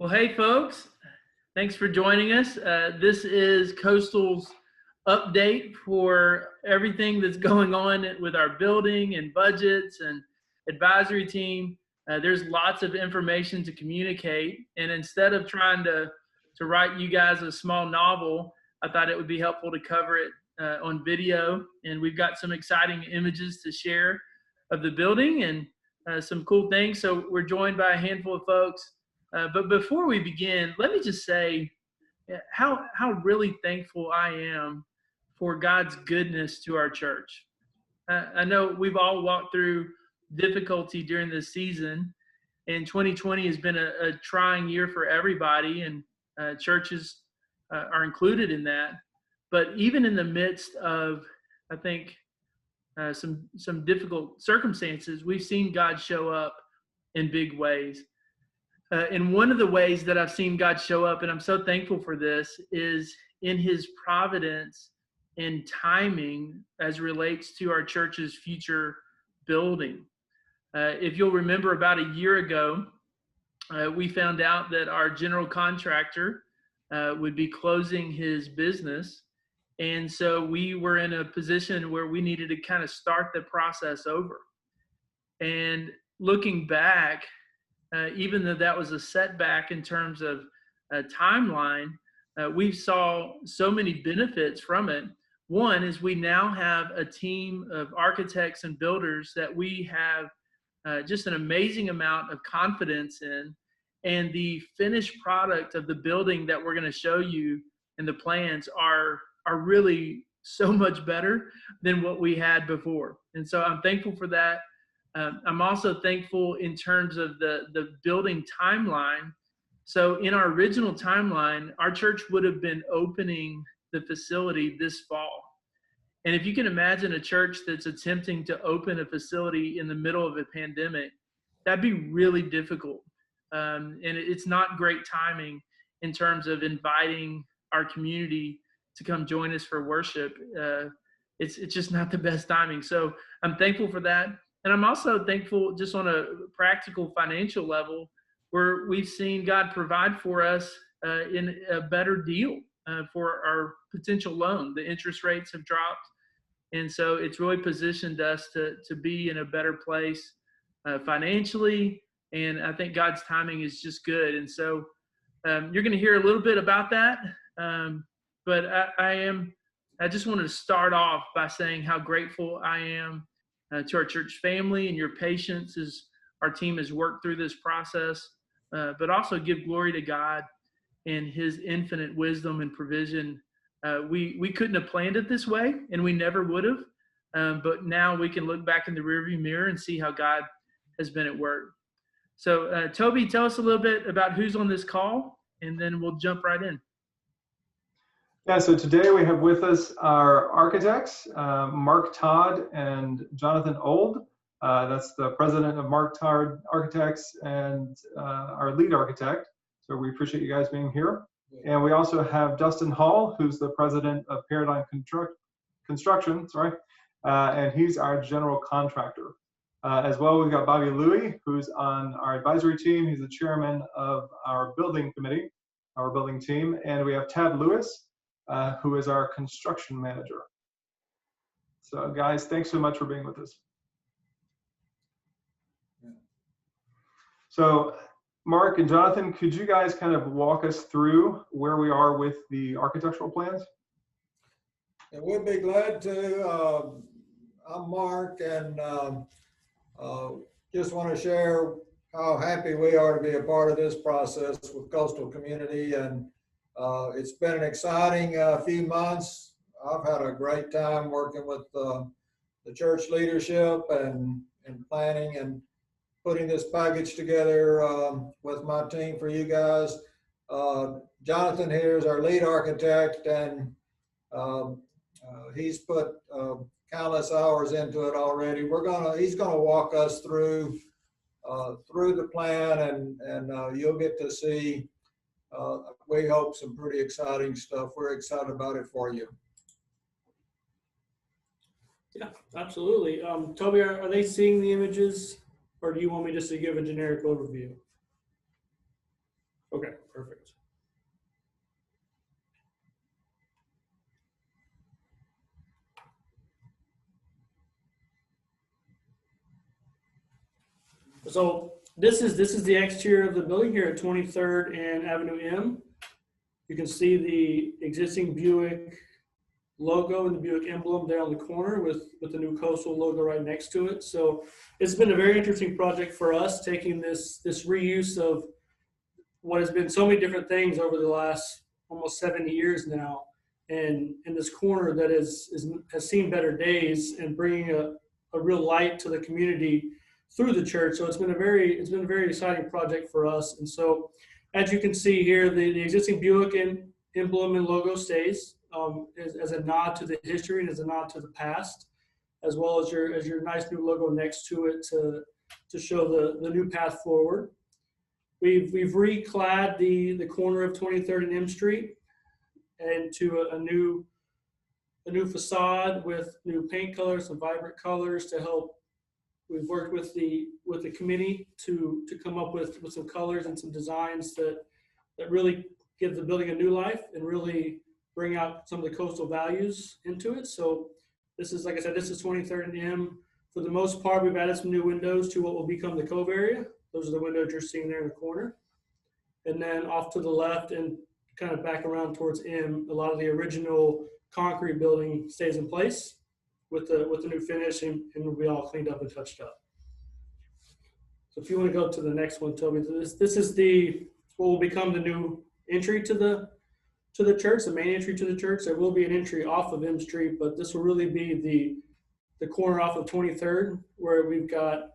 Well, hey, folks, thanks for joining us. This is Coastal's update for everything that's going on with our building and budgets and advisory team. There's lots of information to communicate, and instead of trying to write you guys a small novel, I thought it would be helpful to cover it on video. And we've got some exciting images to share of the building and some cool things. So we're joined by a handful of folks. But before we begin, let me just say how really thankful I am for God's goodness to our church. I know we've all walked through difficulty during this season, and 2020 has been a trying year for everybody, and churches are included in that. But even in the midst of, I think, some difficult circumstances, we've seen God show up in big ways. And one of the ways that I've seen God show up, and I'm so thankful for this, is in his providence and timing as relates to our church's future building. If you'll remember, about a year ago, we found out that our general contractor would be closing his business. And so we were in a position where we needed to kind of start the process over. And looking back, even though that was a setback in terms of timeline, we saw so many benefits from it. One is we now have a team of architects and builders that we have just an amazing amount of confidence in. And the finished product of the building that we're going to show you in the plans are really so much better than what we had before. And so I'm thankful for that. I'm also thankful in terms of the building timeline. So in our original timeline, our church would have been opening the facility this fall. And if you can imagine a church that's attempting to open a facility in the middle of a pandemic, that'd be really difficult. And it's not great timing in terms of inviting our community to come join us for worship. It's just not the best timing. So I'm thankful for that. And I'm also thankful just on a practical financial level where we've seen God provide for us in a better deal for our potential loan. The interest rates have dropped. And so it's really positioned us to be in a better place financially. And I think God's timing is just good. And so you're going to hear a little bit about that. But I just wanted to start off by saying how grateful I am to our church family and your patience as our team has worked through this process, but also give glory to God and his infinite wisdom and provision. We couldn't have planned it this way, and we never would have, but now we can look back in the rearview mirror and see how God has been at work. So Toby, tell us a little bit about who's on this call, and then we'll jump right in. Yeah, so today we have with us our architects, Mark Todd and Jonathan Old. That's the president of Mark Todd Architects and our lead architect. So we appreciate you guys being here. And we also have Dustin Hall, who's the president of Paradigm Construction, and he's our general contractor. As well, we've got Bobby Louie, who's on our advisory team. He's the chairman of our building committee, our building team. And we have Tad Lewis, who is our construction manager. So guys, thanks so much for being with us. So Mark and Jonathan, could you guys kind of walk us through where we are with the architectural plans? And we'd be glad to. I'm Mark, and just want to share how happy we are to be a part of this process with Coastal Community. And it's been an exciting few months. I've had a great time working with the church leadership and planning and putting this package together with my team for you guys. Jonathan here is our lead architect, and he's put countless hours into it already. He's gonna walk us through the plan, and you'll get to see. We hope some pretty exciting stuff. We're excited about it for you. Yeah, absolutely. Toby, are they seeing the images, or do you want me just to give a generic overview? Okay. Perfect. So this is the exterior of the building here at 23rd and Avenue M. You can see the existing Buick logo and the Buick emblem there on the corner with the new Coastal logo right next to it. So it's been a very interesting project for us, taking this reuse of what has been so many different things over the last almost 70 years now, and in this corner that has seen better days, and bringing a real light to the community through the church. So it's been a very exciting project for us. And so, as you can see here, the existing Buick emblem and logo stays as a nod to the history and as a nod to the past, as well as your nice new logo next to it to show the new path forward. We've reclad the corner of 23rd and M Street into a new facade with new paint colors, some vibrant colors to help. We've worked with the committee to come up with some colors and some designs that really give the building a new life and really bring out some of the coastal values into it. So this is, like I said, this is 23rd and M. For the most part, we've added some new windows to what will become the Cove area. Those are the windows you're seeing there in the corner. And then off to the left and kind of back around towards M, a lot of the original concrete building stays in place with the new finish, and will be all cleaned up and touched up. So if you want to go to the next one, Toby, this is what will become the new entry to the church, the main entry to the church. There will be an entry off of M Street, but this will really be the corner off of 23rd, where we've got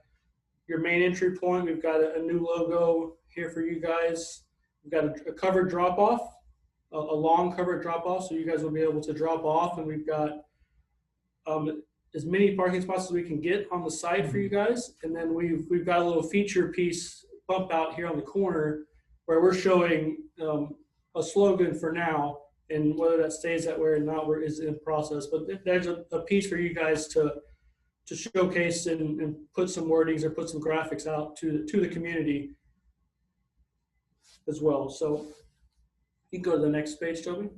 your main entry point. We've got a new logo here for you guys. We've got a covered drop off, a long covered drop off, so you guys will be able to drop off. And we've got as many parking spots as we can get on the side for you guys. And then we've got a little feature piece bump out here on the corner where we're showing a slogan for now, and whether that stays that way or not is in process. But there's a piece for you guys to showcase and put some wordings or put some graphics out to the community as well. So you can go to the next page, Toby.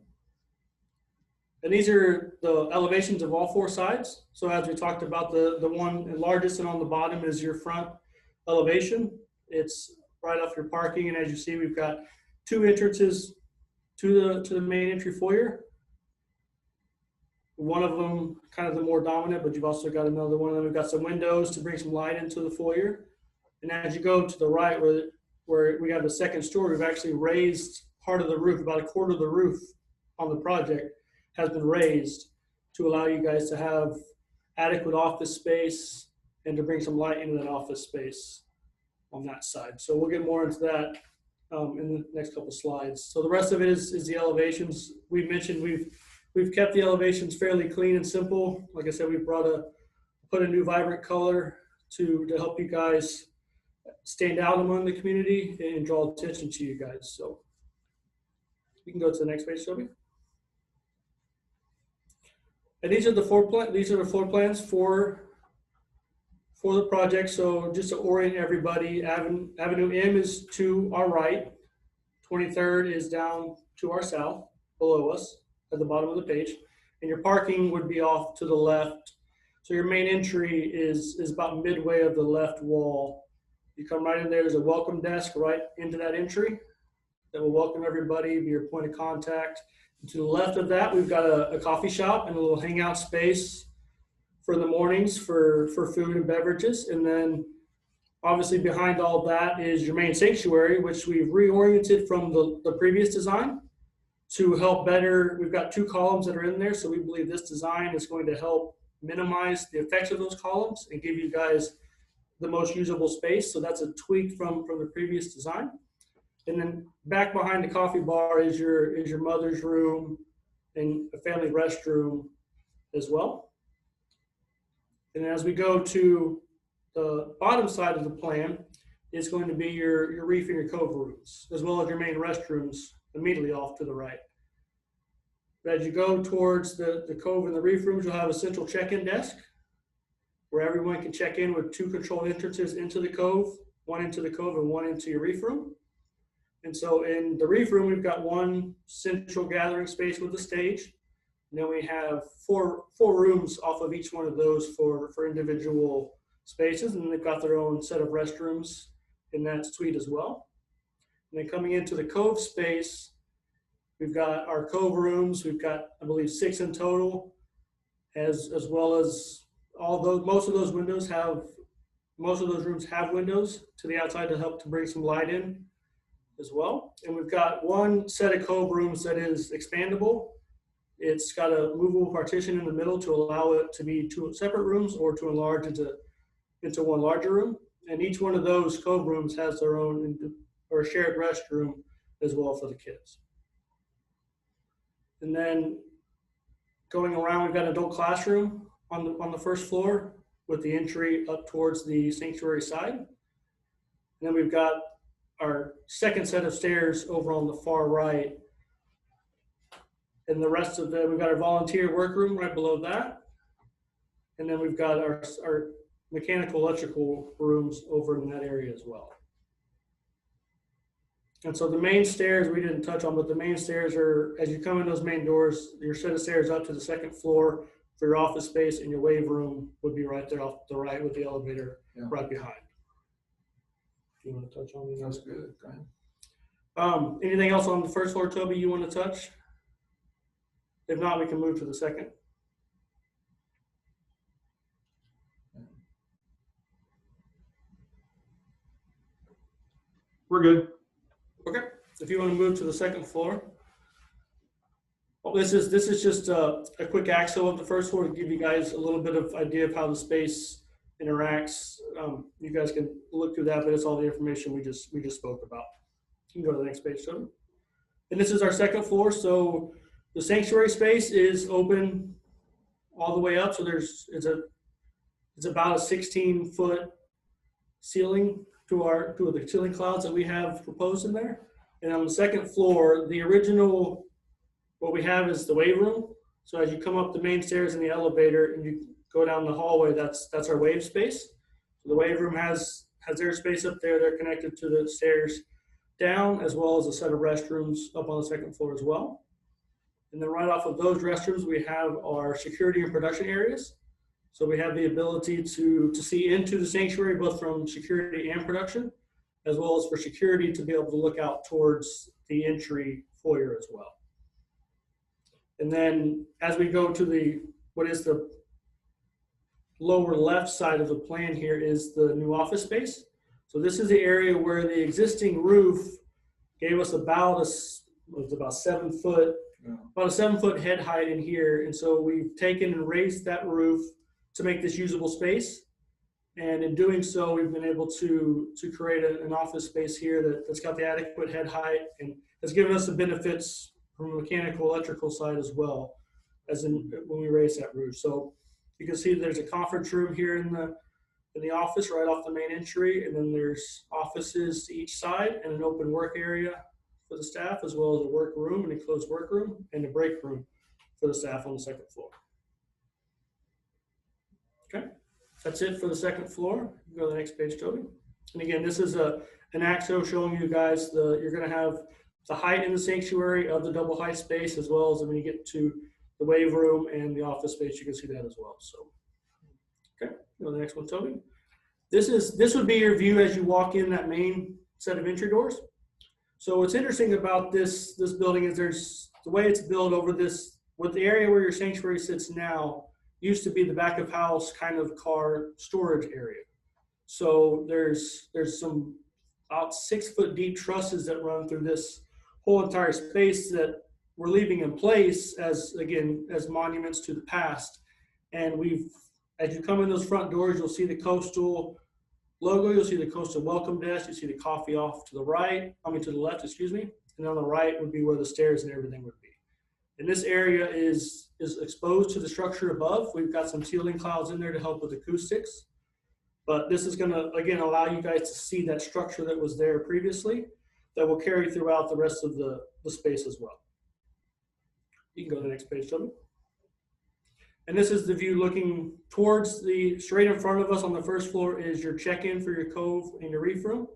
And these are the elevations of all four sides. So as we talked about, the one largest and on the bottom is your front elevation. It's right off your parking, and as you see, we've got two entrances to the main entry foyer. One of them kind of the more dominant, but you've also got another one. And we've got some windows to bring some light into the foyer. And as you go to the right, where we have the second story, we've actually raised part of the roof. About a quarter of the roof on the project has been raised to allow you guys to have adequate office space and to bring some light into that office space on that side. So we'll get more into that in the next couple slides. So the rest of it is the elevations. We mentioned we've kept the elevations fairly clean and simple. Like I said, we put a new vibrant color to help you guys stand out among the community and draw attention to you guys. So we can go to the next page, Toby. And these are the floor plans for the project. So just to orient everybody, Avenue M is to our right, 23rd is down to our south, below us at the bottom of the page, and your parking would be off to the left. So your main entry is about midway of the left wall. You come right in there. There's a welcome desk right into that entry that will welcome everybody, be your point of contact. To the left of that, we've got a coffee shop and a little hangout space for the mornings for food and beverages. And then obviously behind all that is your main sanctuary, which we've reoriented from the previous design to help better. We've got two columns that are in there. So we believe this design is going to help minimize the effects of those columns and give you guys the most usable space. So that's a tweak from the previous design. And then back behind the coffee bar is your mother's room and a family restroom as well. And as we go to the bottom side of the plan, it's going to be your reef and your cove rooms, as well as your main restrooms immediately off to the right. But as you go towards the cove and the reef rooms, you'll have a central check-in desk where everyone can check in with two controlled entrances into the cove, one into the cove and one into your reef room. And so in the reef room, we've got one central gathering space with a stage. And then we have four rooms off of each one of those for individual spaces. And they've got their own set of restrooms in that suite as well. And then coming into the cove space, we've got our cove rooms. We've got, I believe, 6 in total, as well as most of those rooms have windows to the outside to help to bring some light in as well. And we've got one set of cove rooms that is expandable. It's got a movable partition in the middle to allow it to be 2 separate rooms or to enlarge into one larger room. And each one of those cove rooms has their own or shared restroom as well for the kids. And then going around, we've got an adult classroom on the first floor with the entry up towards the sanctuary side. And then we've got our second set of stairs over on the far right. And the rest of we've got our volunteer workroom right below that. And then we've got our mechanical electrical rooms over in that area as well. And so the main stairs we didn't touch on, but the main stairs are, as you come in those main doors, your set of stairs up to the second floor for your office space, and your wave room would be right there off the right with the elevator right behind. Do you want to touch on these? That's good. Go ahead. Anything else on the first floor, Toby, you want to touch? If not, we can move to the second. We're good. Okay, if you want to move to the second floor. Well, this is just a quick axle of the first floor to give you guys a little bit of idea of how the space interacts. You guys can look through that, but it's all the information we just spoke about. You can go to the next page, Toby. And this is our second floor. So the sanctuary space is open all the way up. So it's about a 16-foot ceiling to the ceiling clouds that we have proposed in there. And on the second floor, the original, what we have is the wave room. So as you come up the main stairs in the elevator and you go down the hallway, that's our wave space. So the wave room has their space up there. They're connected to the stairs down, as well as a set of restrooms up on the second floor as well. And then right off of those restrooms, we have our security and production areas. So we have the ability to see into the sanctuary, both from security and production, as well as for security to be able to look out towards the entry foyer as well. And then as we go to what is the lower left side of the plan here is the new office space. So this is the area where the existing roof gave us about a 7 foot, about a 7 foot head height in here. And so we've taken and raised that roof to make this usable space. And in doing so, we've been able to create an office space here that's got the adequate head height and has given us the benefits from a mechanical electrical side as well, as in when we raise that roof. So you can see there's a conference room here in the office right off the main entry, and then there's offices to each side and an open work area for the staff, as well as a work room, an enclosed work room, and a break room for the staff on the second floor. Okay, that's it for the second floor. Go to the next page, Toby. And again, this is an axo showing you guys you're going to have the height in the sanctuary of the double height space, as well as when you get to the wave room and the office space, you can see that as well. So, okay, go to the next one, Toby. This would be your view as you walk in that main set of entry doors. So what's interesting about this building is there's the way it's built over this, with the area where your sanctuary sits now used to be the back of house kind of car storage area. So there's some about 6 foot deep trusses that run through this whole entire space that we're leaving in place as monuments to the past. And as you come in those front doors, you'll see the Coastal logo, you'll see the Coastal welcome desk, you see the coffee off to the left, excuse me. And on the right would be where the stairs and everything would be. And this area is exposed to the structure above. We've got some ceiling clouds in there to help with acoustics. But this is going to, again, allow you guys to see that structure that was there previously that will carry throughout the rest of the space as well. You can go to the next page, Toby. And this is the view looking towards straight in front of us on the first floor is your check-in for your cove and your reef room.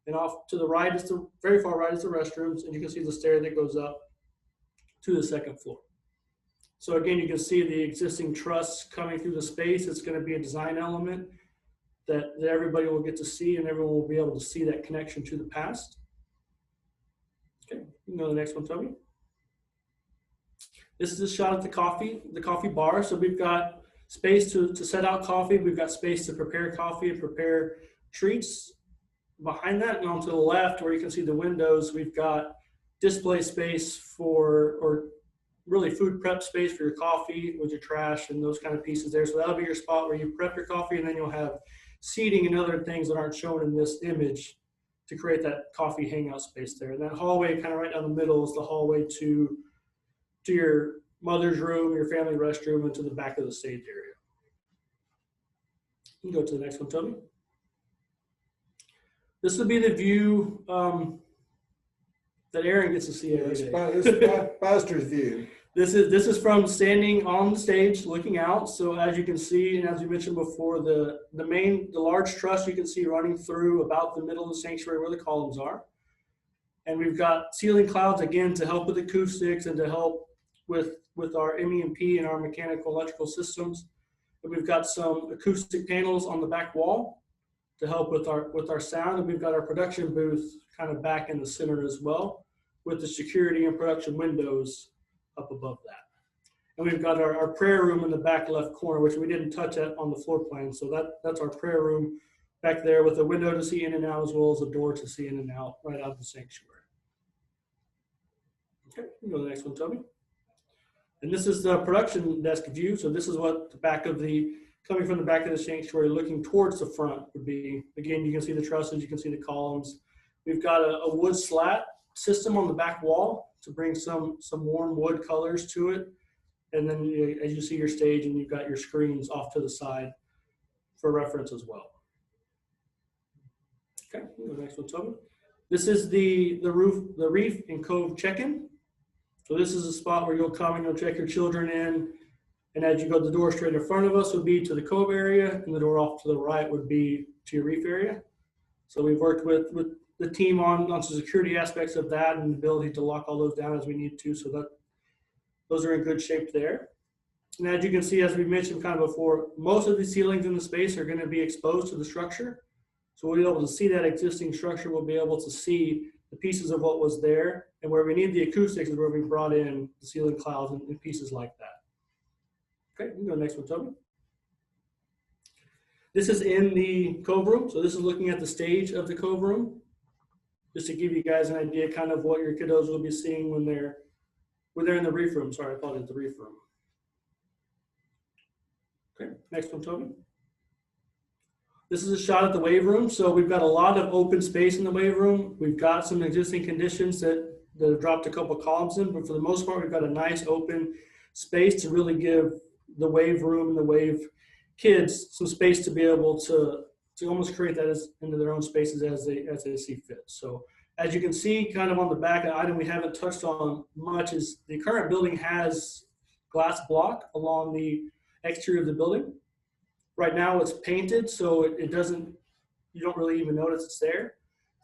And off to the right is the very far right is the restrooms, and you can see the stair that goes up to the second floor. So again, you can see the existing truss coming through the space. It's going to be a design element that everybody will get to see, and everyone will be able to see that connection to the past. Okay, you can go to the next one, Toby. This is a shot at the coffee bar. So we've got space to set out coffee. We've got space to prepare coffee and prepare treats. Behind that and on to the left, where you can see the windows, we've got display space or really food prep space for your coffee with your trash and those kind of pieces there. So that'll be your spot where you prep your coffee, and then you'll have seating and other things that aren't shown in this image to create that coffee hangout space there. And that hallway kind of right down the middle is the hallway to your mother's room, your family restroom, and to the back of the stage area. You can go to the next one, Toby. This will be the view that Aaron gets to see every day. This is Pastor's view. This is from standing on the stage looking out. So as you can see, and as we mentioned before, the large truss you can see running through about the middle of the sanctuary where the columns are. And we've got ceiling clouds again to help with acoustics and to help with our MEP and our mechanical electrical systems. And we've got some acoustic panels on the back wall to help with our sound. And we've got our production booth kind of back in the center as well, with the security and production windows up above that. And we've got our prayer room in the back left corner, which we didn't touch on the floor plan. So that's our prayer room back there with a window to see in and out, as well as a door to see in and out right out of the sanctuary. Okay, you can go to the next one, Toby. And this is the production desk view. So this is what the back of coming from the back of the sanctuary looking towards the front would be. Again, you can see the trusses, you can see the columns. We've got a wood slat system on the back wall to bring some warm wood colors to it. And then as you see your stage, and you've got your screens off to the side for reference as well. Okay, the next one, Toby. This is the reef and cove check-in. So this is a spot where you'll come and you'll check your children in. And as you go, the door straight in front of us would be to the cove area, and the door off to the right would be to your reef area. So we've worked with the team on some security aspects of that and the ability to lock all those down as we need to, so that those are in good shape there. And as you can see, as we mentioned kind of before, most of the ceilings in the space are going to be exposed to the structure. So we'll be able to see that existing structure. We'll be able to see the pieces of what was there, and where we need the acoustics is where we brought in the ceiling clouds and pieces like that. Okay, you can go to the next one, Toby. This is in the cove room. So this is looking at the stage of the cove room, just to give you guys an idea kind of what your kiddos will be seeing when they're in the reef room. Sorry, I apologize, the reef room. Okay, next one, Toby. This is a shot at the wave room. So we've got a lot of open space in the wave room. We've got some existing conditions that have dropped a couple of columns in, but for the most part, we've got a nice open space to really give the wave room and the wave kids some space to be able to almost create that into their own spaces as they see fit. So as you can see kind of on the back, an item we haven't touched on much is the current building has glass block along the exterior of the building. Right now it's painted, so you don't really even notice it's there.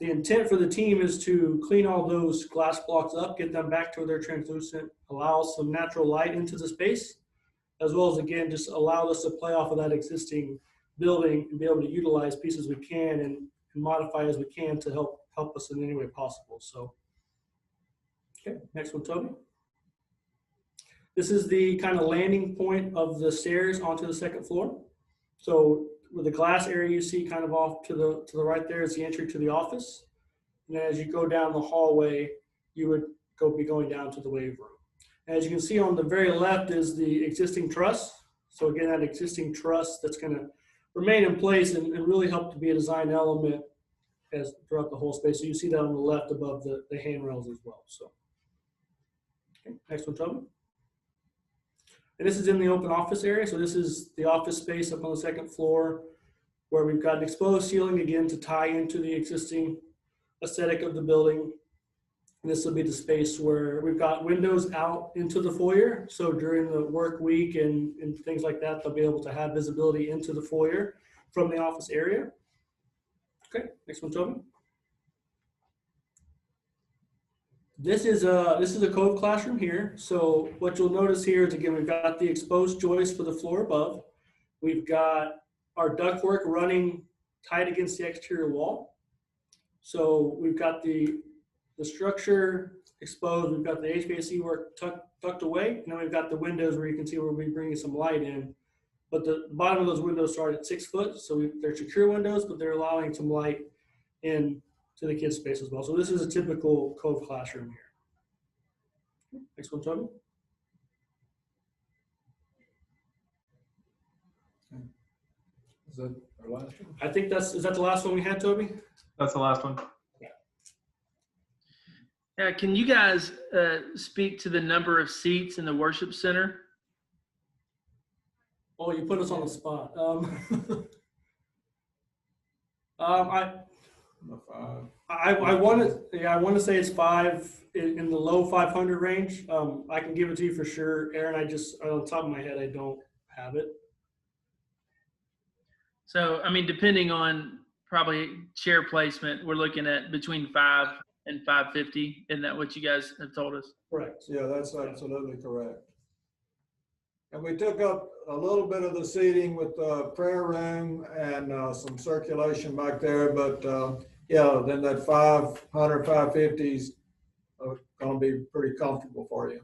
The intent for the team is to clean all those glass blocks up, get them back to where they're translucent, allow some natural light into the space, as well as, again, just allow us to play off of that existing building and be able to utilize pieces we can and modify as we can to help us in any way possible. So, okay, next one, Toby. This is the kind of landing point of the stairs onto the second floor. So with the glass area you see kind of off to the right there is the entry to the office. And then as you go down the hallway, you would be going down to the wave room. As you can see on the very left is the existing truss. So again, that existing truss that's going to remain in place and really help to be a design element throughout the whole space. So you see that on the left above the handrails as well. So, okay, next one, Toby. And this is in the open office area. So this is the office space up on the second floor, where we've got an exposed ceiling again to tie into the existing aesthetic of the building. And this will be the space where we've got windows out into the foyer. So during the work week and things like that, they'll be able to have visibility into the foyer from the office area. Okay, next one, Toby. This is a cove classroom here. So what you'll notice here is, again, we've got the exposed joist for the floor above. We've got our ductwork running tight against the exterior wall. So we've got the structure exposed. We've got the HVAC work tucked away, and then we've got the windows where you can see where we're bringing some light in. But the bottom of those windows start at 6 foot, so they're secure windows, but they're allowing some light in to the kids' space as well. So this is a typical cove classroom here. Next one, Toby. Is that our last one? I think is that the last one we had, Toby? That's the last one. Yeah, can you guys speak to the number of seats in the worship center? Oh, you put us on the spot. I want to say it's 5 in the low 500 range. I can give it to you for sure, Aaron. I just on the top of my head, I don't have it. So, I mean, depending on probably chair placement, we're looking at between 5 and 550. Isn't that what you guys have told us? Correct. Yeah, that's absolutely correct. And we took up a little bit of the seating with the prayer room and some circulation back there, but yeah, then that 500, 550s are going to be pretty comfortable for you.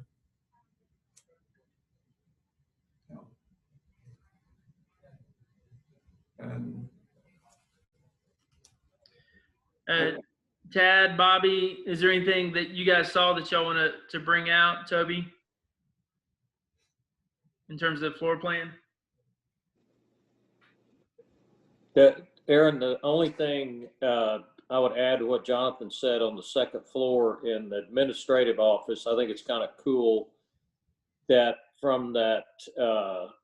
And Tad, Bobby, is there anything that you guys saw that y'all want to bring out, Toby, in terms of the floor plan? Aaron, the only thing I would add to what Jonathan said on the second floor in the administrative office, I think it's kind of cool that from that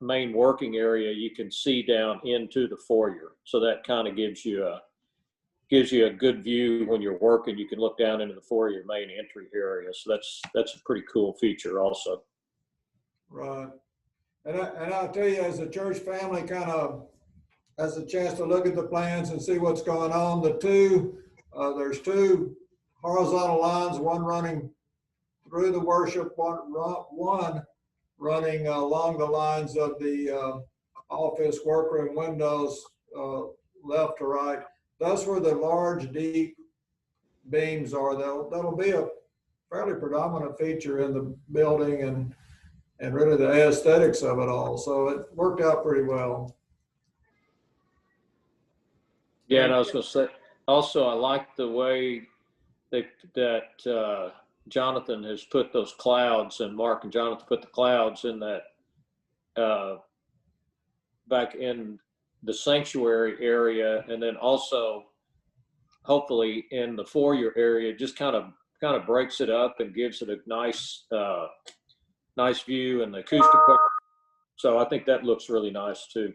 main working area, you can see down into the foyer. So that kind of gives you a good view when you're working. You can look down into the foyer main entry area. So that's a pretty cool feature also. right. And I'll tell you, as a church family kind of has a chance to look at the plans and see what's going on, there's 2 horizontal lines, one running through the worship, one running along the lines of the office workroom windows, left to right. That's where the large, deep beams are. That'll be a fairly predominant feature in the building and really the aesthetics of it all. So it worked out pretty well. Yeah, and I was going to say, also, I like the way that Jonathan has put those clouds, and Mark and Jonathan put the clouds in that back in the sanctuary area, and then also hopefully in the foyer area, just kind of breaks it up and gives it a nice view and the acoustic part. So I think that looks really nice too.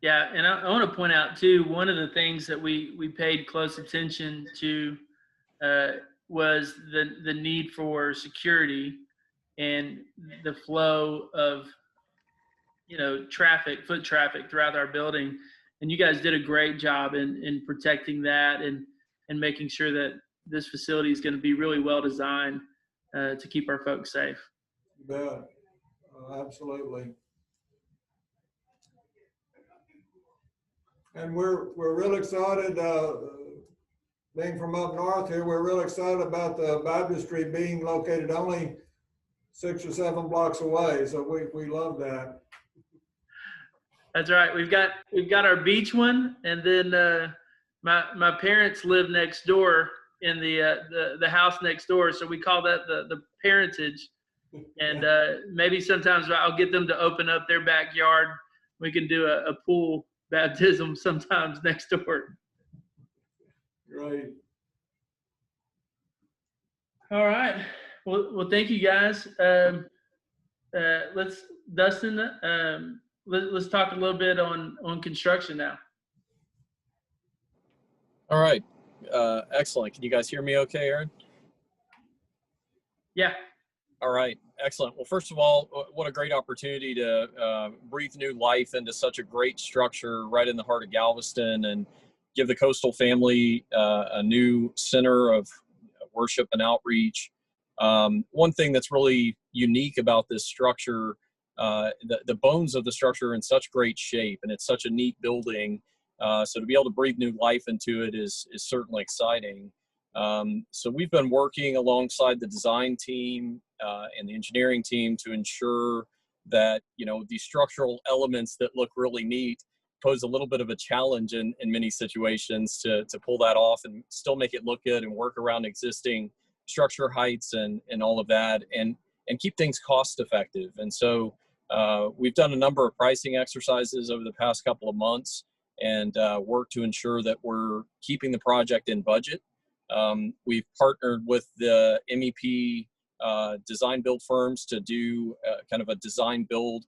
Yeah, and I want to point out too, one of the things that we paid close attention to was the need for security and the flow of foot traffic throughout our building. And you guys did a great job in protecting that and making sure that this facility is going to be really well designed to keep our folks safe. You bet. Absolutely. And we're real excited, being from up north here, we're real excited about the baptistry being located only 6 or 7 blocks away. So we love that. That's right. We've got our beach one, and then my parents live next door in the house next door, so we call that the parentage. And maybe sometimes I'll get them to open up their backyard. We can do a pool baptism sometimes next door. Great. All right. Well, thank you guys. Dustin, let's talk a little bit on construction now. All right. Excellent. Can you guys hear me okay, Aaron? Yeah. All right. Excellent. Well, first of all, what a great opportunity to breathe new life into such a great structure right in the heart of Galveston. And give the Coastal family a new center of worship and outreach. One thing that's really unique about this structure, the bones of the structure are in such great shape, and it's such a neat building. So to be able to breathe new life into it is certainly exciting. So we've been working alongside the design team and the engineering team to ensure that, you know, these structural elements that look really neat pose a little bit of a challenge in many situations to pull that off and still make it look good and work around existing structure heights and all of that, and keep things cost effective. And so we've done a number of pricing exercises over the past couple of months and work to ensure that we're keeping the project in budget. We've partnered with the MEP design build firms to do kind of a design build,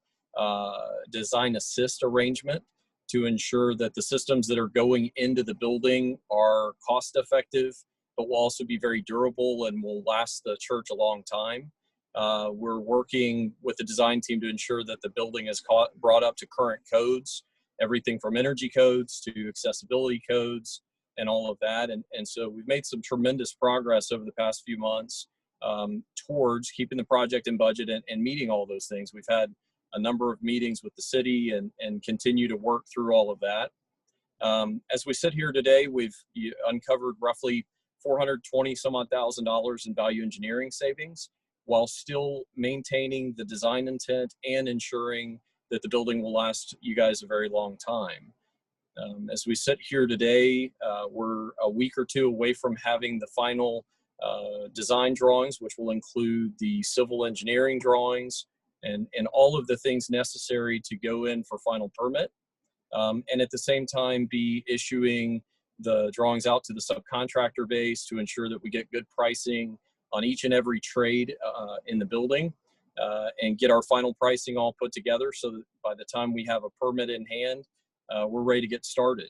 design assist arrangement to ensure that the systems that are going into the building are cost effective, but will also be very durable and will last the church a long time. We're working with the design team to ensure that the building is brought up to current codes, everything from energy codes to accessibility codes and all of that. And so we've made some tremendous progress over the past few months towards keeping the project in budget and meeting all those things. We've had a number of meetings with the city and continue to work through all of that. As we sit here today, we've uncovered roughly $420 some odd thousand in value engineering savings, while still maintaining the design intent and ensuring that the building will last you guys a very long time. As we sit here today, we're a week or two away from having the final design drawings, which will include the civil engineering drawings and all of the things necessary to go in for final permit. And at the same time be issuing the drawings out to the subcontractor base to ensure that we get good pricing on each and every trade in the building, and get our final pricing all put together so that by the time we have a permit in hand, we're ready to get started.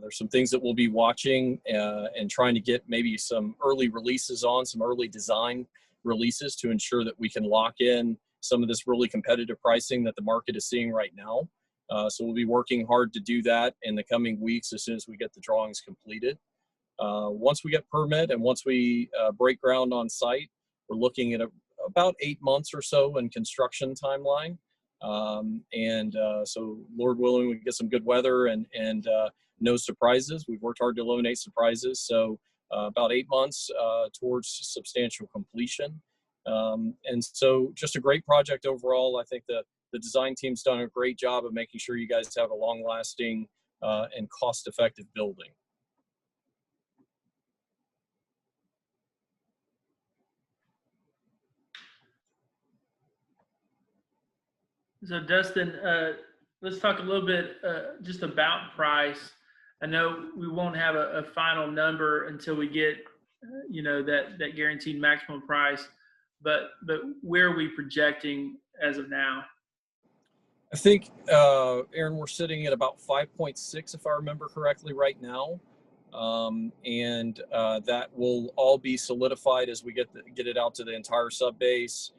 There's some things that we'll be watching and trying to get maybe some early releases on, some early design releases to ensure that we can lock in some of this really competitive pricing that the market is seeing right now. So we'll be working hard to do that in the coming weeks as soon as we get the drawings completed. Once we get permit and once we break ground on site, we're looking at about 8 months or so in construction timeline. So Lord willing, we get some good weather and no surprises. We've worked hard to eliminate surprises. So about 8 months towards substantial completion. And so just a great project overall. I think the design team's done a great job of making sure you guys have a long-lasting and cost-effective building. So Dustin, let's talk a little bit just about price. I know we won't have a final number until we get, that guaranteed maximum price, but where are we projecting as of now? I think, Aaron, we're sitting at about 5.6, if I remember correctly, right now. That will all be solidified as we get it out to the entire sub base,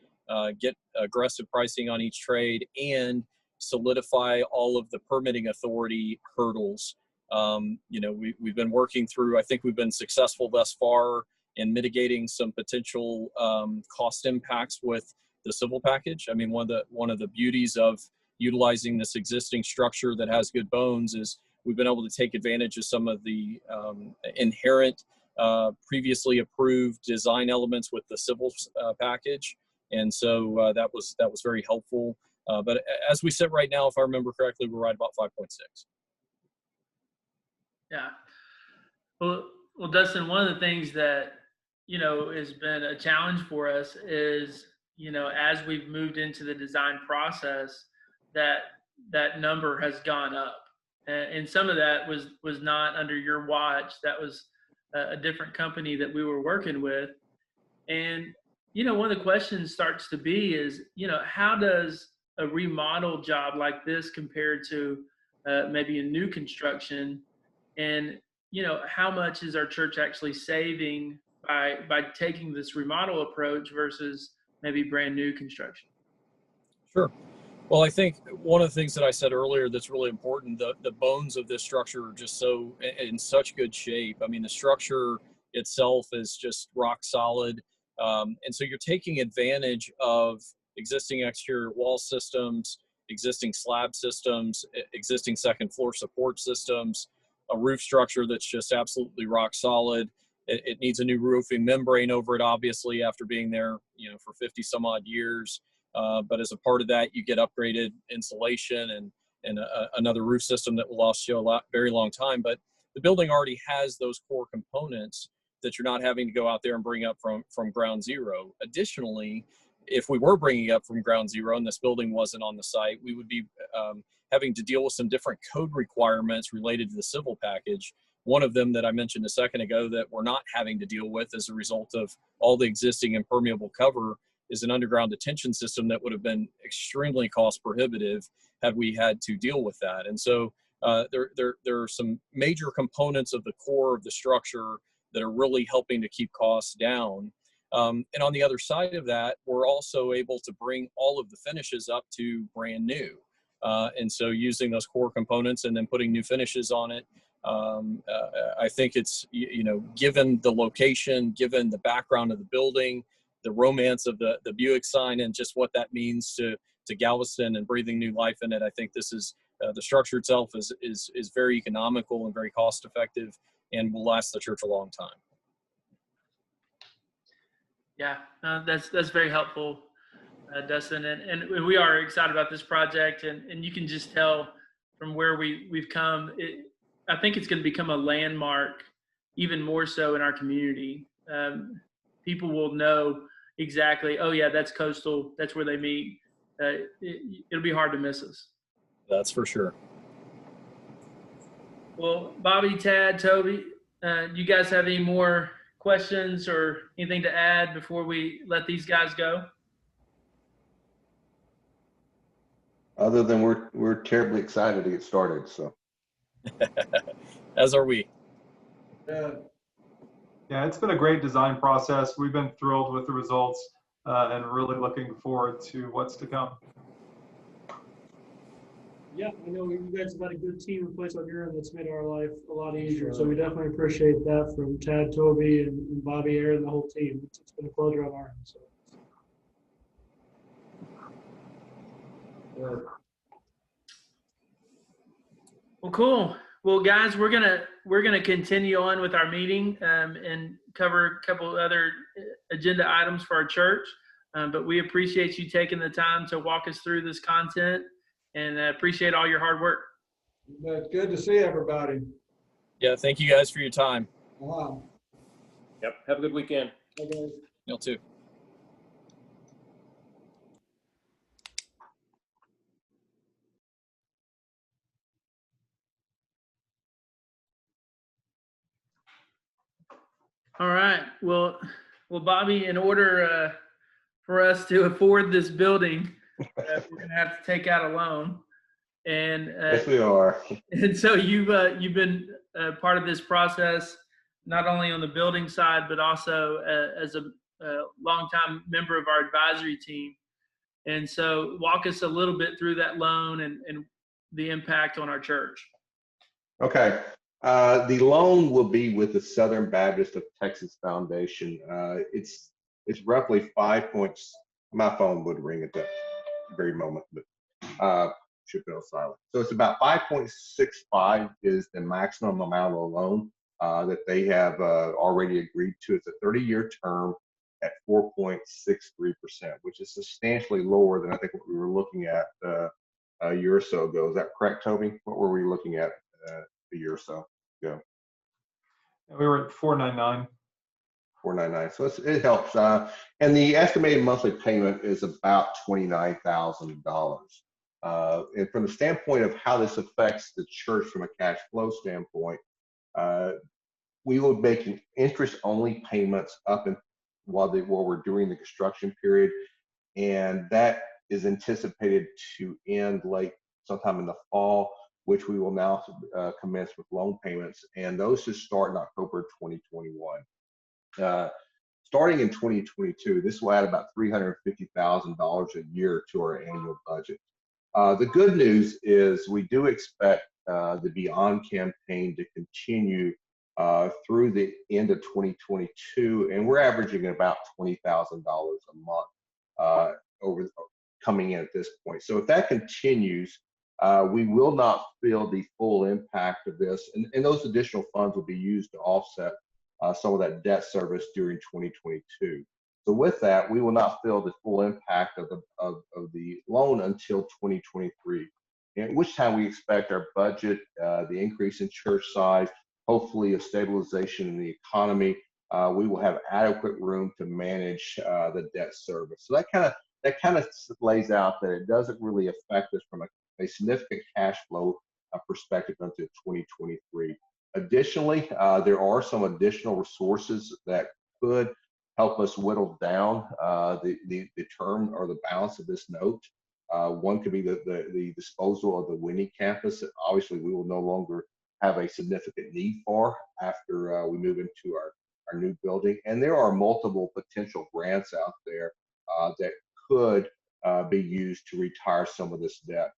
get aggressive pricing on each trade, and solidify all of the permitting authority hurdles. We've been working through, I think we've been successful thus far in mitigating some potential cost impacts with the civil package. I mean, one of the beauties of utilizing this existing structure that has good bones is we've been able to take advantage of some of the inherent previously approved design elements with the civil package. And so that was very helpful. But as we sit right now, if I remember correctly, we're right about 5.6. Yeah. Well, Dustin, one of the things that, has been a challenge for us is, as we've moved into the design process, that number has gone up. And some of that was not under your watch. That was a different company that we were working with. And, one of the questions starts to be is, how does a remodel job like this compare to maybe a new construction? And, how much is our church actually saving by taking this remodel approach versus maybe brand new construction? Sure. Well, I think one of the things that I said earlier that's really important, the bones of this structure are just so in such good shape. I mean, the structure itself is just rock solid. And so you're taking advantage of existing exterior wall systems, existing slab systems, existing second floor support systems, a roof structure that's just absolutely rock solid. It needs a new roofing membrane over it, obviously, after being there, for 50 some odd years. But as a part of that, you get upgraded insulation and another roof system that will last you a very long time. But the building already has those core components that you're not having to go out there and bring up from ground zero. Additionally, if we were bringing up from ground zero and this building wasn't on the site, we would be having to deal with some different code requirements related to the civil package. One of them that I mentioned a second ago that we're not having to deal with as a result of all the existing impermeable cover is an underground detention system that would have been extremely cost prohibitive had we had to deal with that. And so there are some major components of the core of the structure that are really helping to keep costs down. And on the other side of that, we're also able to bring all of the finishes up to brand new. And so using those core components and then putting new finishes on it, I think it's, given the location, given the background of the building, the romance of the Buick sign, and just what that means to Galveston and breathing new life in it, I think this is the structure itself is very economical and very cost effective and will last the church a long time. Yeah, that's very helpful, Dustin, and we are excited about this project, and you can just tell from where we've come. I think it's going to become a landmark, even more so in our community. People will know exactly, oh yeah, that's Coastal, that's where they meet. It'll be hard to miss us. That's for sure. Well, Bobby, Tad, Toby, you guys have any more questions or anything to add before we let these guys go? Other than we're terribly excited to get started. So, as are we. Yeah, it's been a great design process. We've been thrilled with the results and really looking forward to what's to come. Yeah, I know you guys have had a good team in place on your end that's made our life a lot easier. So we definitely appreciate that from Tad, Toby, and Bobby, Aaron, the whole team. It's been a pleasure on our end. So. Well, cool. Well, guys, we're gonna continue on with our meeting and cover a couple other agenda items for our church. But we appreciate you taking the time to walk us through this content, and appreciate all your hard work. It's good to see everybody. Yeah, thank you guys for your time. Wow. Yep. Have a good weekend. Okay. You too. All right. Well, Bobby, in order for us to afford this building, we're gonna have to take out a loan. And yes, we are. And so you've been part of this process, not only on the building side, but also as a longtime member of our advisory team. And so walk us a little bit through that loan and the impact on our church. Okay. The loan will be with the Southern Baptist of Texas Foundation. It's roughly 5 points. My phone would ring at that very moment, but should go silent. So it's about 5.65 is the maximum amount of loan that they have already agreed to. It's a 30-year term at 4.63%, which is substantially lower than I think what we were looking at a year or so ago. Is that correct, Toby? What were we looking at a year or so ago? We were at 499. 499. So it helps. And the estimated monthly payment is about $29,000. And from the standpoint of how this affects the church from a cash flow standpoint, we will be making interest-only payments up and while we're doing the construction period, and that is anticipated to end late sometime in the fall, which we will now commence with loan payments, and those should start in October 2021. Starting in 2022, this will add about $350,000 a year to our annual budget. The good news is we do expect the Beyond campaign to continue through the end of 2022, and we're averaging about $20,000 a month over coming in at this point. So if that continues, we will not feel the full impact of this, and those additional funds will be used to offset some of that debt service during 2022. So with that, we will not feel the full impact of the loan until 2023, at which time we expect our budget, the increase in church size, hopefully a stabilization in the economy, we will have adequate room to manage the debt service. So that kind of lays out that it doesn't really affect us from a significant cash flow perspective until 2023. Additionally, there are some additional resources that could help us whittle down the term or the balance of this note. One could be the disposal of the Winnie campus. Obviously, we will no longer have a significant need for after we move into our new building. And there are multiple potential grants out there that could be used to retire some of this debt.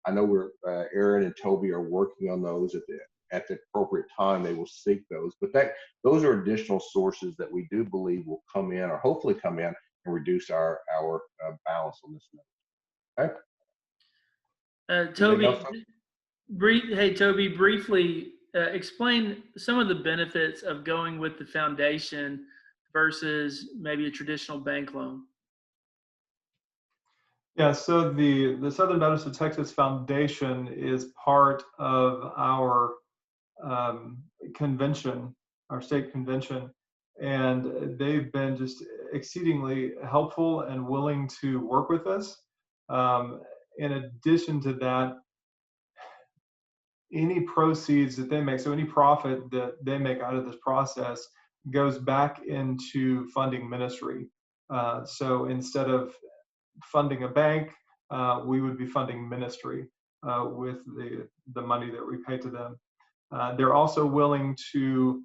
I know Aaron and Toby are working on those at the appropriate time. They will seek those, but those are additional sources that we do believe will come in, or hopefully come in, and reduce our balance on this note. Okay. Toby, Toby, briefly explain some of the benefits of going with the foundation versus maybe a traditional bank loan. Yeah, so the Southern Baptist of Texas Foundation is part of our convention, our state convention, and they've been just exceedingly helpful and willing to work with us. In addition to that, any proceeds that they make, so any profit that they make out of this process goes back into funding ministry. So instead of funding a bank, we would be funding ministry with the money that we pay to them. They're also willing to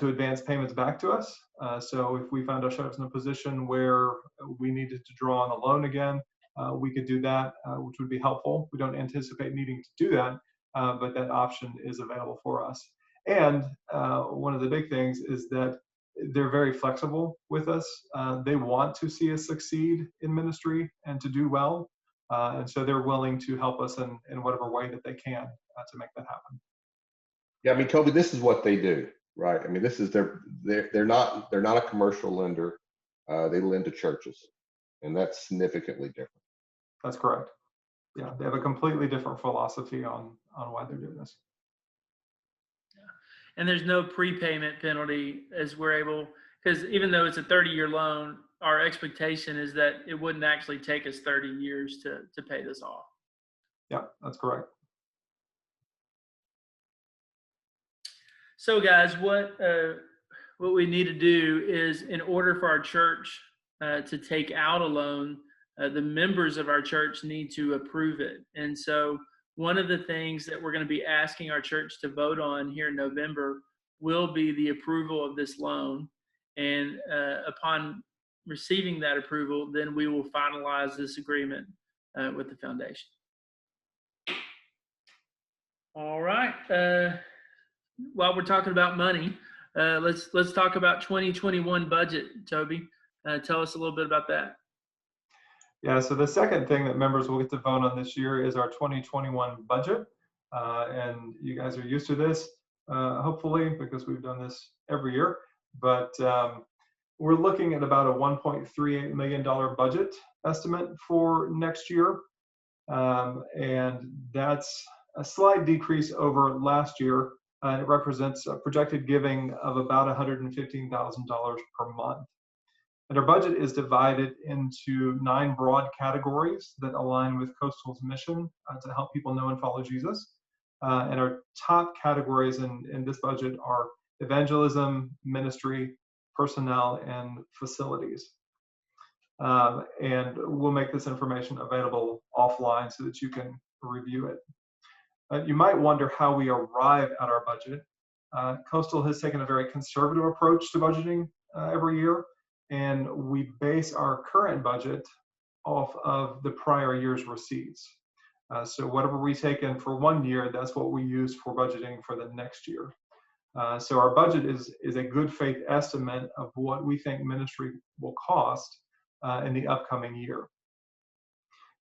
advance payments back to us. So if we found ourselves in a position where we needed to draw on a loan again, we could do that, which would be helpful. We don't anticipate needing to do that, but that option is available for us. And one of the big things is that they're very flexible with us. They want to see us succeed in ministry and to do well. And so they're willing to help us in whatever way that they can to make that happen. Yeah, I mean, Toby, this is what they do, right? I mean, this is they're not a commercial lender. They lend to churches, and that's significantly different. That's correct. Yeah, they have a completely different philosophy on why they're doing this. And there's no prepayment penalty, as we're able, because even though it's a 30-year loan, our expectation is that it wouldn't actually take us 30 years to pay this off. Yeah, that's correct. So guys, what we need to do is, in order for our church to take out a loan, the members of our church need to approve it. And so one of the things that we're going to be asking our church to vote on here in November will be the approval of this loan. And upon receiving that approval, then we will finalize this agreement with the foundation. All right. While we're talking about money, let's talk about 2021 budget. Toby, tell us a little bit about that. Yeah, so the second thing that members will get to vote on this year is our 2021 budget. And you guys are used to this, hopefully, because we've done this every year. But we're looking at about a $1.38 million budget estimate for next year. And that's a slight decrease over last year. It represents a projected giving of about $115,000 per month. And our budget is divided into 9 broad categories that align with Coastal's mission to help people know and follow Jesus. And our top categories in this budget are evangelism, ministry, personnel, and facilities. And we'll make this information available offline so that you can review it. You might wonder how we arrive at our budget. Coastal has taken a very conservative approach to budgeting every year. And we base our current budget off of the prior year's receipts. So whatever we take in for one year, that's what we use for budgeting for the next year. So our budget is a good faith estimate of what we think ministry will cost in the upcoming year.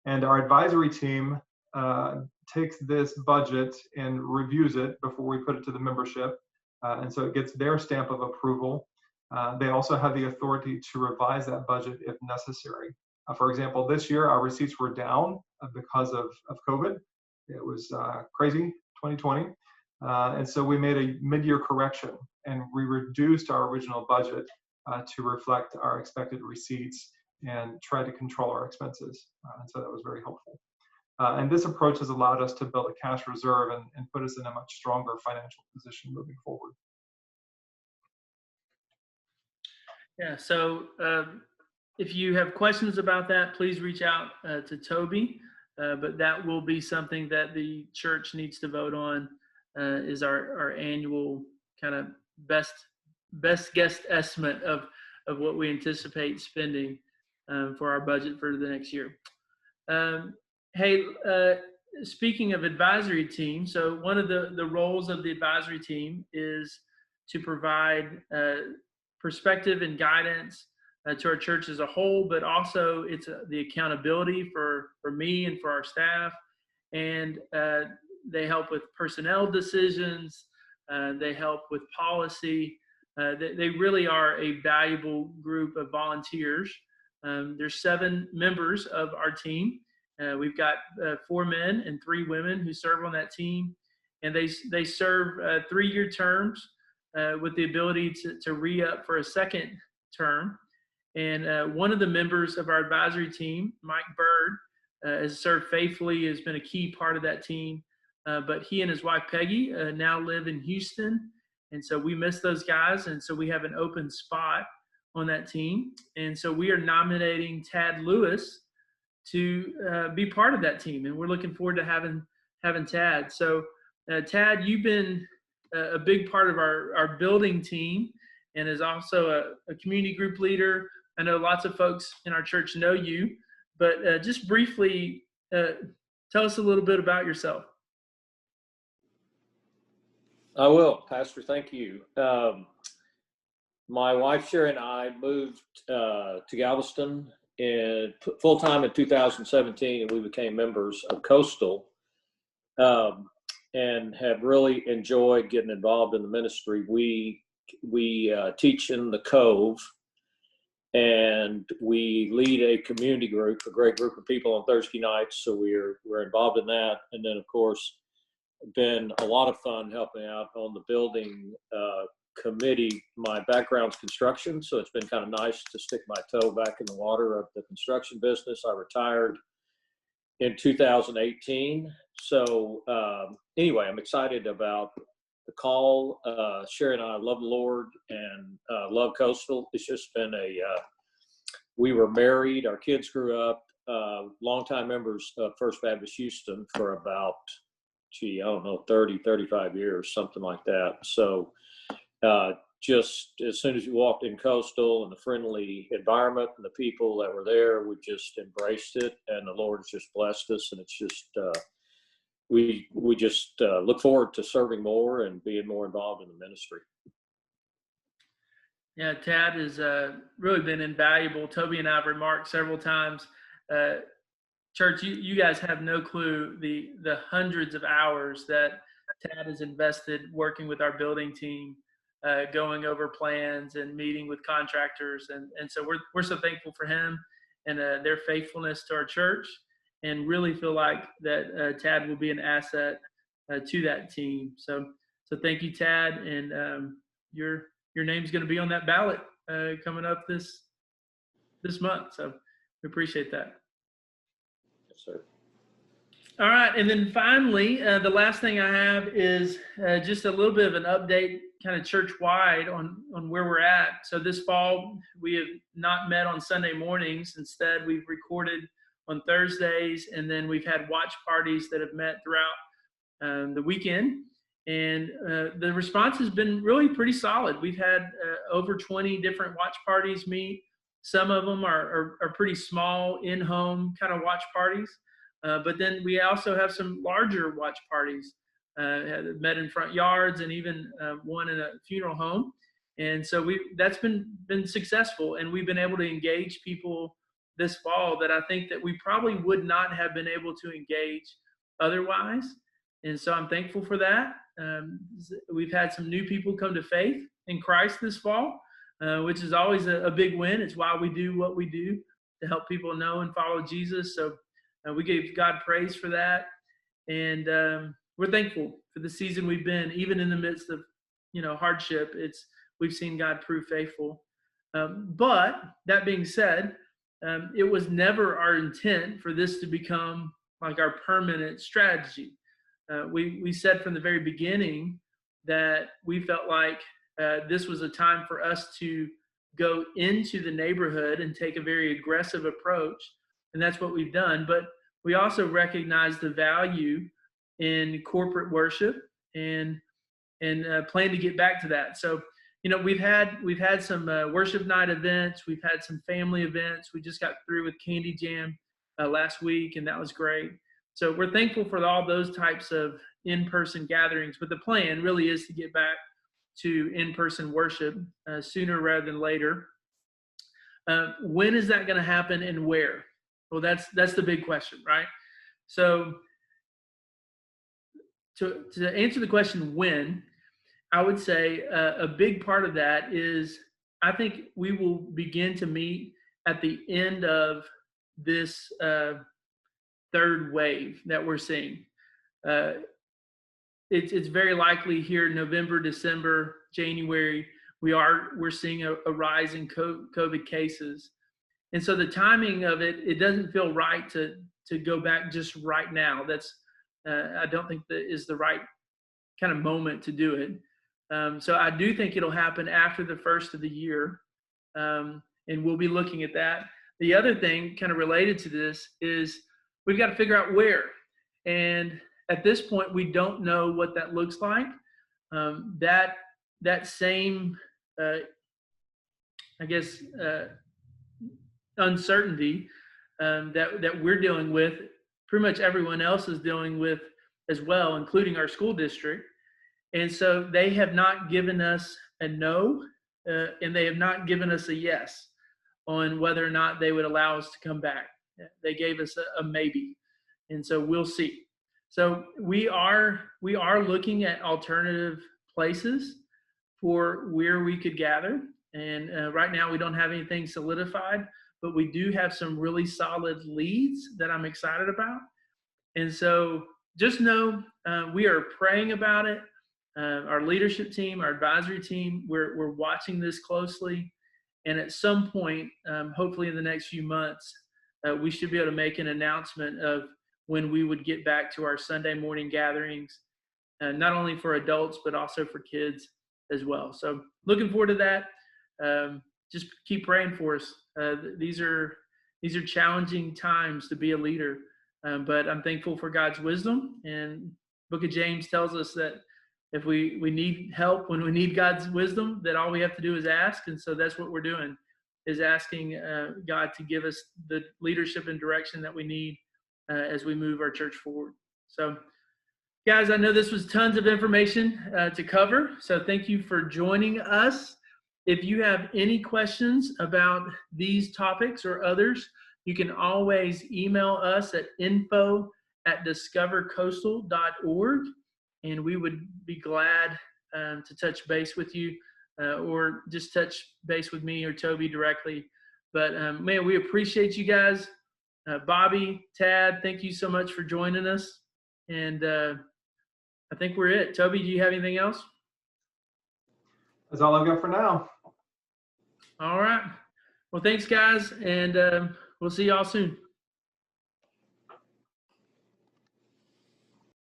And our advisory team takes this budget and reviews it before we put it to the membership. And so it gets their stamp of approval. They also have the authority to revise that budget if necessary. For example, this year our receipts were down because of COVID. It was crazy, 2020. And so we made a mid-year correction and we reduced our original budget to reflect our expected receipts and try to control our expenses. And so that was very helpful. And this approach has allowed us to build a cash reserve and put us in a much stronger financial position moving forward. Yeah, so if you have questions about that, please reach out to Toby. But that will be something that the church needs to vote on, is our annual kind of best guess estimate of what we anticipate spending for our budget for the next year. Hey, speaking of advisory team, so one of the roles of the advisory team is to provide perspective and guidance to our church as a whole, but also it's the accountability for me and for our staff. And they help with personnel decisions. They help with policy. They really are a valuable group of volunteers. There's 7 members of our team. We've got 4 men and 3 women who serve on that team, and they serve 3-year terms with the ability to re-up for a second term. And one of the members of our advisory team, Mike Bird, has served faithfully, has been a key part of that team. But he and his wife Peggy now live in Houston, and so we miss those guys, and so we have an open spot on that team. And so we are nominating Tad Lewis to be part of that team, and we're looking forward to having Tad. So Tad, you've been a big part of our building team, and is also a community group leader. I know lots of folks in our church know you, but just briefly tell us a little bit about yourself. I will, Pastor. Thank you. My wife Sherry and I moved to Galveston full-time in 2017, and we became members of Coastal, and have really enjoyed getting involved in the ministry. We teach in the Cove, and we lead a community group, a great group of people on Thursday nights. So we're involved in that, and then of course been a lot of fun helping out on the building committee. My background's construction, so it's been kind of nice to stick my toe back in the water of the construction business. I retired in 2018. So anyway, I'm excited about the call. Sherry and I love the Lord and love Coastal. It's just been we were married, our kids grew up, longtime members of First Baptist Houston for about, I don't know, 30, 35 years, something like that. So just as soon as you walked in Coastal and the friendly environment and the people that were there, we just embraced it, and the Lord has just blessed us. And it's just, we just look forward to serving more and being more involved in the ministry. Yeah, Tad has really been invaluable. Toby and I have remarked several times, church, you guys have no clue the hundreds of hours that Tad has invested working with our building team, going over plans and meeting with contractors. And so we're so thankful for him and their faithfulness to our church, and really feel like that Tad will be an asset to that team. So thank you, Tad. And your name's going to be on that ballot coming up this month. So we appreciate that. Yes, sir. All right. And then finally, the last thing I have is just a little bit of an update kind of church-wide on where we're at. So this fall, we have not met on Sunday mornings. Instead, we've recorded on Thursdays, and then we've had watch parties that have met throughout the weekend. And the response has been really pretty solid. We've had over 20 different watch parties meet. Some of them are pretty small, in-home kind of watch parties. But then we also have some larger watch parties, met in front yards, and even one in a funeral home. And so that's been successful, and we've been able to engage people this fall that I think that we probably would not have been able to engage otherwise. And so I'm thankful for that. We've had some new people come to faith in Christ this fall, which is always a big win. It's why we do what we do, to help people know and follow Jesus. So we give God praise for that. And we're thankful for the season we've been, even in the midst of, hardship. We've seen God prove faithful. But that being said, it was never our intent for this to become like our permanent strategy. We said from the very beginning that we felt like this was a time for us to go into the neighborhood and take a very aggressive approach. And that's what we've done. But we also recognize the value in corporate worship and plan to get back to that. So, we've had some worship night events. We've had some family events. We just got through with Candy Jam last week, and that was great. So we're thankful for all those types of in-person gatherings. But the plan really is to get back to in-person worship sooner rather than later. When is that going to happen, and where? Well, that's the big question, right? So to answer the question when, I would say a big part of that is I think we will begin to meet at the end of this third wave that we're seeing. It's very likely here in November, December, January, we're seeing a rise in COVID cases. And so the timing of it doesn't feel right to go back just right now. I don't think that is the right kind of moment to do it. So I do think it'll happen after the first of the year, and we'll be looking at that. The other thing kind of related to this is we've got to figure out where. And at this point, we don't know what that looks like. That same, uncertainty that we're dealing with, pretty much everyone else is dealing with as well, including our school district. And so they have not given us a no, and they have not given us a yes on whether or not they would allow us to come back. They gave us a maybe. And so we'll see. So we are looking at alternative places for where we could gather. And right now we don't have anything solidified, but we do have some really solid leads that I'm excited about. And so just know we are praying about it. Our leadership team, our advisory team, we're watching this closely. And at some point, hopefully in the next few months, we should be able to make an announcement of when we would get back to our Sunday morning gatherings, not only for adults, but also for kids as well. So looking forward to that. Just keep praying for us. These are challenging times to be a leader, but I'm thankful for God's wisdom. And Book of James tells us that if we need help, when we need God's wisdom, that all we have to do is ask. And so that's what we're doing, is asking God to give us the leadership and direction that we need as we move our church forward. So guys, I know this was tons of information to cover. So thank you for joining us. If you have any questions about these topics or others, you can always email us at info@discovercoastal.org. And we would be glad to touch base with you or just touch base with me or Toby directly. But man, we appreciate you guys. Bobby, Tad, thank you so much for joining us. And I think we're it. Toby, do you have anything else? That's all I've got for now. All right. Well, thanks, guys. And we'll see y'all soon.